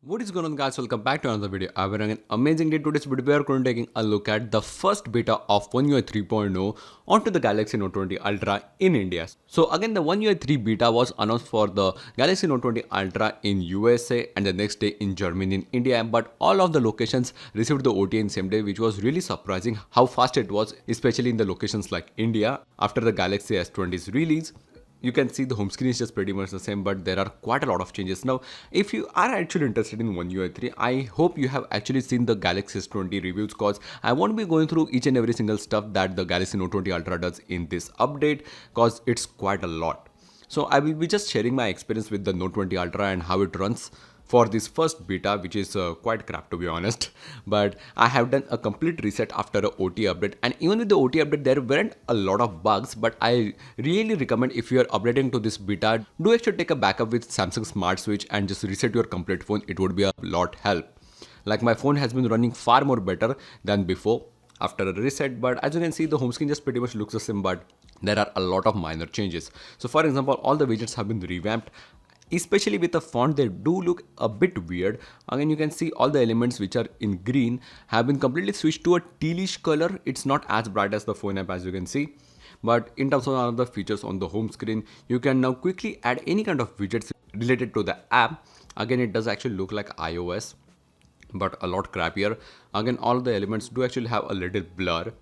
What is going on, guys? Welcome back to another video. I'm having an amazing day. Today's video we are going to taking a look at the first beta of One UI 3.0 onto the Galaxy Note 20 Ultra in India. So again, the One UI 3 beta was announced for the Galaxy Note 20 Ultra in USA and the next day in Germany in India, but all of the locations received the OTA in same day, which was really surprising how fast it was, especially in the locations like India after the Galaxy S20's release. You can see the home screen is just pretty much the same, but there are quite a lot of changes. Now, if you are actually interested in One UI 3, I hope you have actually seen the Galaxy S20 reviews, cause I won't be going through each and every single stuff that the Galaxy Note 20 Ultra does in this update, cause it's quite a lot. So I will be just sharing my experience with the Note 20 Ultra and how it runs for this first beta, which is quite crap to be honest. But I have done a complete reset after a OT update, and even with the OT update there weren't a lot of bugs, but I really recommend if you are updating to this beta, do actually take a backup with Samsung Smart Switch and just reset your complete phone. It would be a lot help. Like my phone has been running far more better than before after a reset, but as you can see the home screen just pretty much looks the same, but there are a lot of minor changes. So for example, all the widgets have been revamped, especially with the font. They do look a bit weird. Again, you can see all the elements which are in green have been completely switched to a tealish color. It's not as bright as the phone app, as you can see. But in terms of other features on the home screen, you can now quickly add any kind of widgets related to the app. Again, it does actually look like iOS, but a lot crappier. Again, all the elements do actually have a little blur,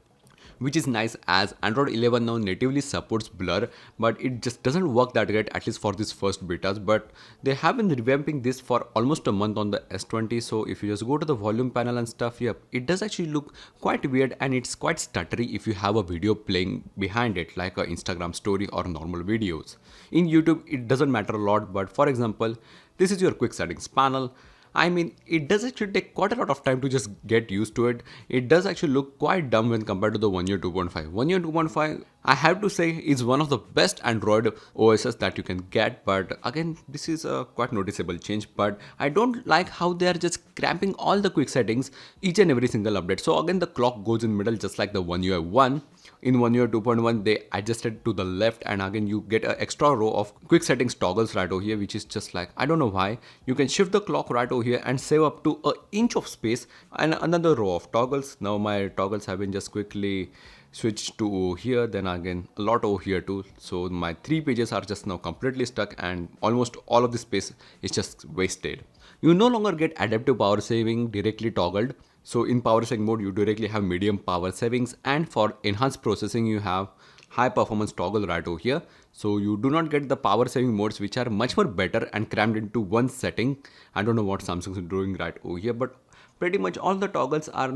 which is nice as Android 11 now natively supports blur, but it just doesn't work that great, at least for these first betas. But they have been revamping this for almost a month on the S20, so if you just go to the volume panel and stuff, yep, it does actually look quite weird and it's quite stuttery if you have a video playing behind it, like a Instagram story or normal videos. In YouTube, it doesn't matter a lot, but for example, this is your quick settings panel. I mean, it does actually take quite a lot of time to just get used to it. It does actually look quite dumb when compared to the One UI 2.5. One UI 2.5, I have to say, is one of the best Android OSs that you can get. But again, this is a quite noticeable change. But I don't like how they are just cramping all the quick settings each and every single update. So again, the clock goes in middle just like the One UI 1. In One UI 2.1, they adjusted to the left, and again you get an extra row of quick settings toggles right over here, which is just like, I don't know why. You can shift the clock right over here and save up to an inch of space, and another row of toggles. Now my toggles have been just quickly switched to here, then again a lot over here too. So my 3 pages are just now completely stuck, and almost all of the space is just wasted. You no longer get adaptive power saving directly toggled. So in power saving mode, you directly have medium power savings, and for enhanced processing, you have high performance toggle right over here. So you do not get the power saving modes, which are much more better and crammed into one setting. I don't know what Samsung is doing right over here, but pretty much all the toggles are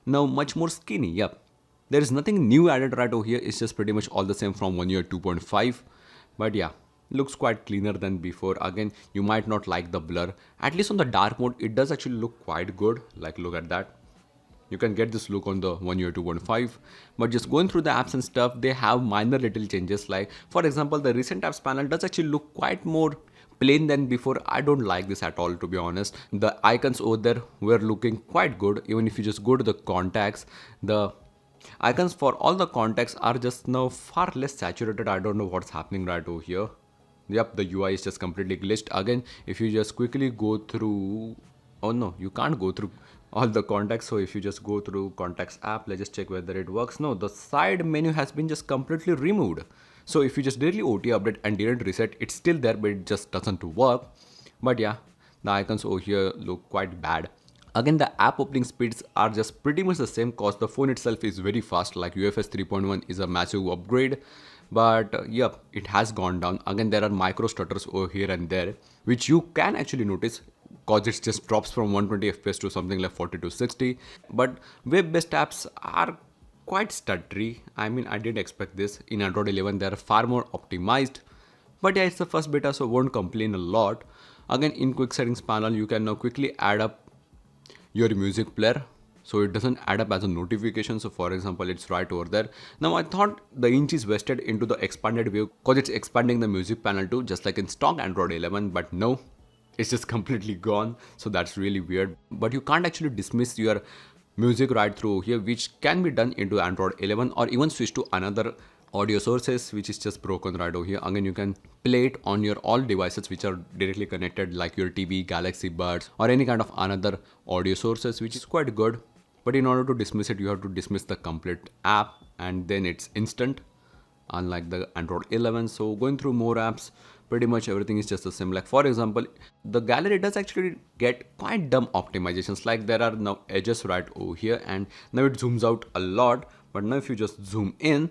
now much more skinny. Yep. There is nothing new added right over here. It's just pretty much all the same from One UI 2.5. But yeah, looks quite cleaner than before. Again, you might not like the blur. At least on the dark mode, it does actually look quite good. Like, look at that. You can get this look on the One UI 2.5. But just going through the apps and stuff, they have minor little changes. Like, for example, the recent apps panel does actually look quite more plain than before. I don't like this at all, to be honest. The icons over there were looking quite good. Even if you just go to the contacts, the icons for all the contacts are just now far less saturated. I don't know what's happening right over here. Yep, the UI is just completely glitched. Again, if you just quickly go through, oh no, you can't go through all the contacts. So if you just go through contacts app, let's just check whether it works. No, the side menu has been just completely removed. So if you just directly OT update and didn't reset, it's still there, but it just doesn't work. But yeah, the icons over here look quite bad. Again, the app opening speeds are just pretty much the same, cause the phone itself is very fast. Like UFS 3.1 is a massive upgrade, but yep, it has gone down. Again, there are micro stutters over here and there, which you can actually notice, cause it just drops from 120 fps to something like 40 to 60. But web-based apps are quite stuttery. I mean, I didn't expect this. In Android 11, they are far more optimized. But yeah, it's the first beta, so won't complain a lot. Again, in quick settings panel, you can now quickly add up your music player, so it doesn't add up as a notification. So for example, it's right over there. Now I thought the inch is vested into the expanded view, because it's expanding the music panel too, just like in stock Android 11, but no, it's just completely gone. So that's really weird. But you can't actually dismiss your music right through here, which can be done into Android 11 or even switch to another audio sources which is just broken right over here. Again, you can play it on your all devices which are directly connected, like your TV, Galaxy Buds, or any kind of another audio sources, which is quite good. But in order to dismiss it, you have to dismiss the complete app, and then it's instant, unlike the Android 11. So going through more apps, pretty much everything is just the same. Like for example, the gallery does actually get quite dumb optimizations. Like there are now edges right over here, and now it zooms out a lot. But now if you just zoom in,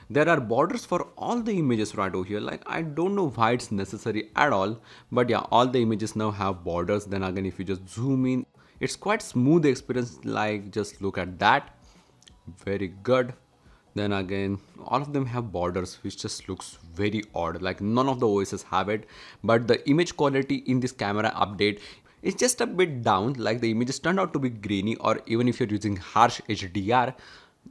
there are borders for all the images right over here. Like I don't know why it's necessary at all, but yeah, all the images now have borders. Then again, if you just zoom in, it's quite smooth experience. Like just look at that, very good. Then again, all of them have borders which just looks very odd. Like none of the OSs have it, but the image quality in this camera update is just a bit down. Like the images turned out to be grainy, or even if you're using harsh HDR,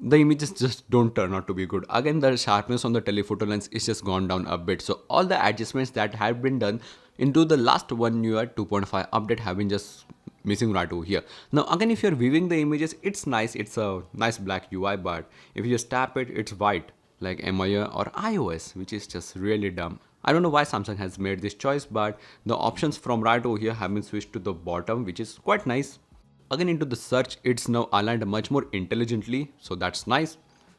the images just don't turn out to be good. Again, the sharpness on the telephoto lens is just gone down a bit. So all the adjustments that have been done into the last One UI 2.5 update have been just missing right over here. Now again, if you're viewing the images, it's nice, it's a nice black UI, but if you just tap it, it's white like MIUI or iOS, which is just really dumb. I don't know why Samsung has made this choice, but the options from right over here have been switched to the bottom, which is quite nice. Again, into the search, it's now aligned much more intelligently, so that's nice.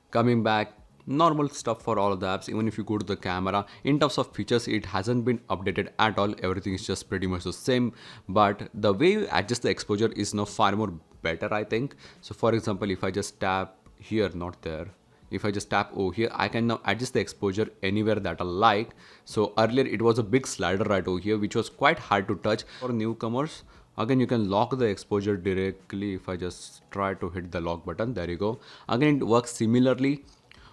Coming back, normal stuff for all of the apps. Even if you go to the camera, in terms of features, it hasn't been updated at all. Everything is just pretty much the same, but the way you adjust the exposure is now far more better, I think. So for example, if I just tap here, not there, if I just tap over here, I can now adjust the exposure anywhere that I like. So earlier it was a big slider right over here, which was quite hard to touch for newcomers. Again, you can lock the exposure directly. If I just try to hit the lock button, there you go. Again, it works similarly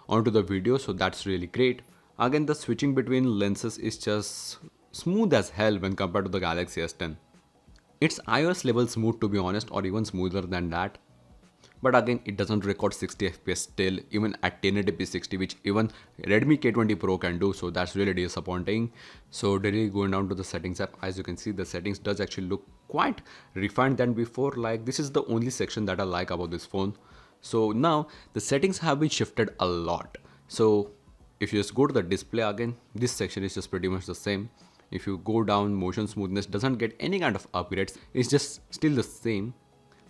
onto the video, so that's really great. Again, the switching between lenses is just smooth as hell when compared to the Galaxy S10. It's iOS level smooth, to be honest, or even smoother than that. But again, it doesn't record 60 fps still, even at 1080p 60, which even Redmi K20 Pro can do, so that's really disappointing. So directly going down to the settings app, as you can see, the settings does actually look quite refined than before. Like this is the only section that I like about this phone. So now the settings have been shifted a lot. So if you just go to the display again, this section is just pretty much the same. If you go down, motion smoothness doesn't get any kind of upgrades, it's just still the same.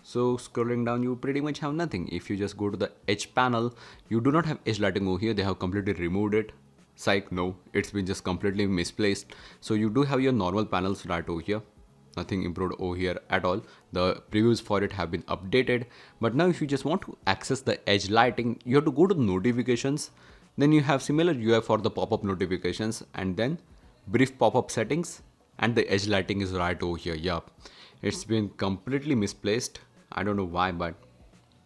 So scrolling down, you pretty much have nothing. If you just go to the edge panel, you do not have edge lighting over here. They have completely removed it. Psych, no, it's been just completely misplaced. So you do have your normal panels right over here. Nothing improved over here at all. The previews for it have been updated. But now if you just want to access the edge lighting, you have to go to the notifications. Then you have similar UI for the pop-up notifications, and then brief pop-up settings, and the edge lighting is right over here. Yup, it's been completely misplaced. I don't know why, but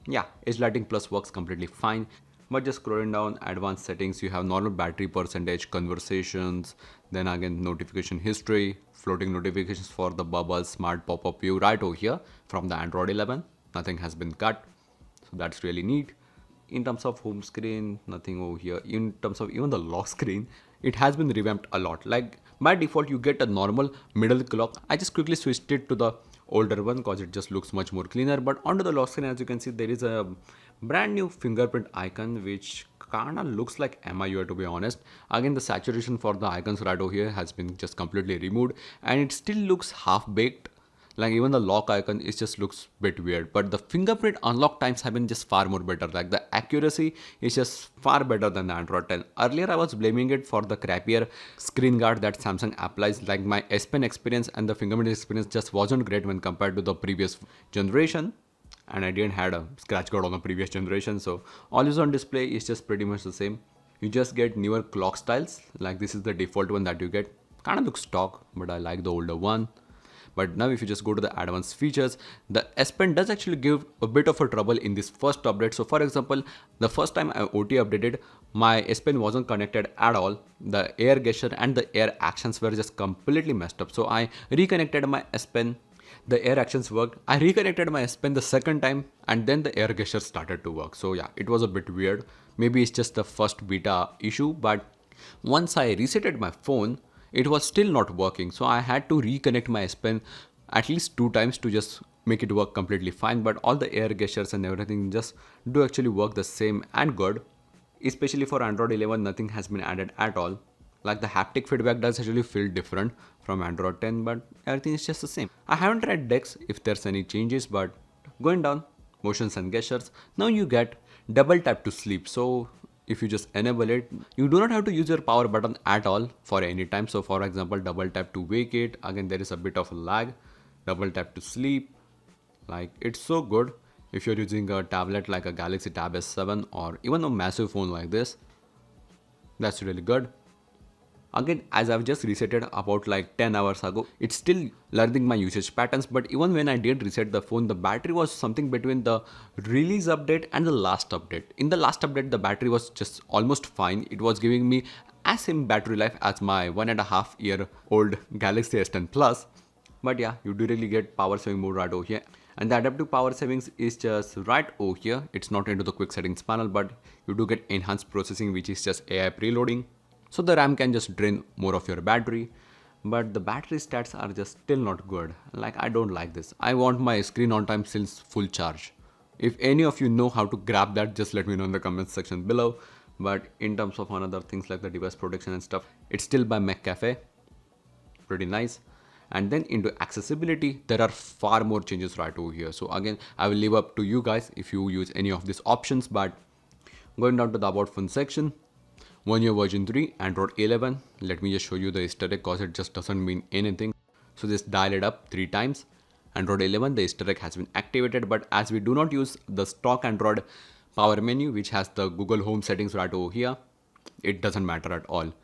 yeah, edge lighting plus works completely fine. But just scrolling down, advanced settings, you have normal battery percentage, conversations, then again notification history, floating notifications for the bubble, smart pop-up view right over here from the Android 11. Nothing has been cut, so that's really neat. In terms of home screen, nothing over here. In terms of even the lock screen, it has been revamped a lot. Like by default, you get a normal middle clock. I just quickly switched it to the older one because it just looks much more cleaner. But onto the lock screen, as you can see, there is a brand new fingerprint icon which kinda looks like MIUI, to be honest. Again, the saturation for the icons right over here has been just completely removed, and it still looks half baked. Like even the lock icon, it just looks bit weird, but the fingerprint unlock times have been just far more better. Like the accuracy is just far better than the Android 10. Earlier I was blaming it for the crappier screen guard that Samsung applies. Like my S Pen experience and the fingerprint experience just wasn't great when compared to the previous generation, and I didn't had a scratch guard on the previous generation. So all is on display is just pretty much the same. You just get newer clock styles. Like this is the default one that you get. Kind of looks stock, but I like the older one. But now if you just go to the advanced features, the S Pen does actually give a bit of a trouble in this first update. So for example, the first time I OT updated, my S Pen wasn't connected at all. The air gesture and the air actions were just completely messed up. So I reconnected my S Pen. The air actions worked. I reconnected my S Pen the second time, and then the air gesture started to work. So yeah, it was a bit weird. Maybe it's just the first beta issue, but once I resetted my phone, it was still not working. So I had to reconnect my S Pen at least 2 times to just make it work completely fine. But all the air gestures and everything just do actually work the same and good. Especially for Android 11, nothing has been added at all. Like the haptic feedback does actually feel different from Android 10, but everything is just the same. I haven't tried Dex if there's any changes, but going down, motions and gestures, now you get double tap to sleep. So if you just enable it, you do not have to use your power button at all for any time. So for example, double tap to wake it, again there is a bit of a lag, double tap to sleep. Like it's so good if you're using a tablet like a Galaxy Tab S7 or even a massive phone like this. That's really good. Again, as I've just resetted about like 10 hours ago, it's still learning my usage patterns. But even when I did reset the phone, the battery was something between the release update and the last update. In the last update, the battery was just almost fine. It was giving me as same battery life as my 1.5 year old Galaxy S10 Plus. But yeah, you do really get power saving mode right over here. And the adaptive power savings is just right over here. It's not into the quick settings panel, but you do get enhanced processing, which is just AI preloading. So the RAM can just drain more of your battery, but the battery stats are just still not good. Like I don't like this. I want my screen on time still full charge. If any of you know how to grab that, just let me know in the comments section below. But in terms of another things like the device protection and stuff, it's still by McAfee. Pretty nice. And then into accessibility, there are far more changes right over here. So again, I will leave up to you guys if you use any of these options. But going down to the about phone section, One UI version 3, Android 11. Let me just show you the Easter egg because it just doesn't mean anything. So just dial it up 3 times. Android 11, the Easter egg has been activated, but as we do not use the stock Android power menu, which has the Google Home settings right over here, it doesn't matter at all.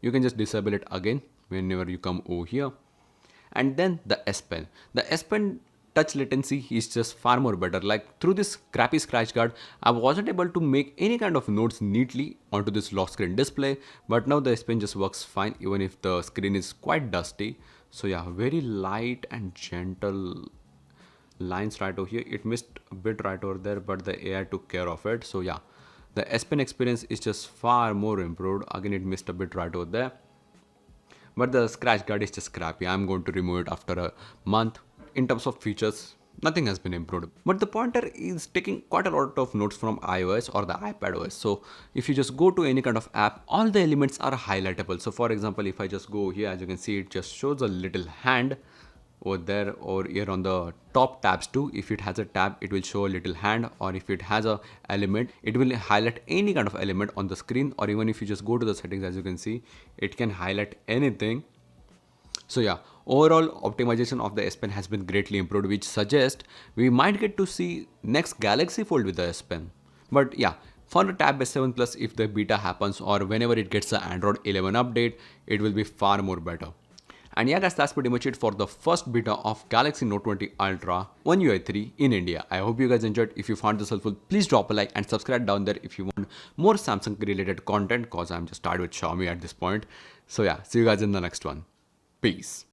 You can just disable it again whenever you come over here. And then the S Pen. The S Pen touch latency is just far more better. Like through this crappy scratch guard, I wasn't able to make any kind of notes neatly onto this lock screen display, but now the S Pen just works fine even if the screen is quite dusty. So yeah, very light and gentle lines right over here. It missed a bit right over there, but the AI took care of it. So yeah, the S Pen experience is just far more improved. Again, it missed a bit right over there, but the scratch guard is just crappy. I'm going to remove it after a month. In terms of features, nothing has been improved, but the pointer is taking quite a lot of notes from iOS or the iPadOS. So if you just go to any kind of app, all the elements are highlightable. So for example, if I just go here, as you can see, it just shows a little hand over there, or here on the top tabs too. If it has a tab, it will show a little hand, or if it has a element, it will highlight any kind of element on the screen. Or even if you just go to the settings, as you can see, it can highlight anything. So yeah, overall optimization of the S Pen has been greatly improved, which suggests we might get to see next Galaxy Fold with the S Pen. But yeah, for the Tab S7 Plus, if the beta happens or whenever it gets the Android 11 update, it will be far more better. And yeah guys, that's pretty much it for the first beta of Galaxy Note 20 Ultra One UI 3 in India. I hope you guys enjoyed. If you found this helpful, please drop a like and subscribe down there if you want more Samsung related content, cause I'm just tired with Xiaomi at this point. So yeah, see you guys in the next one. Peace.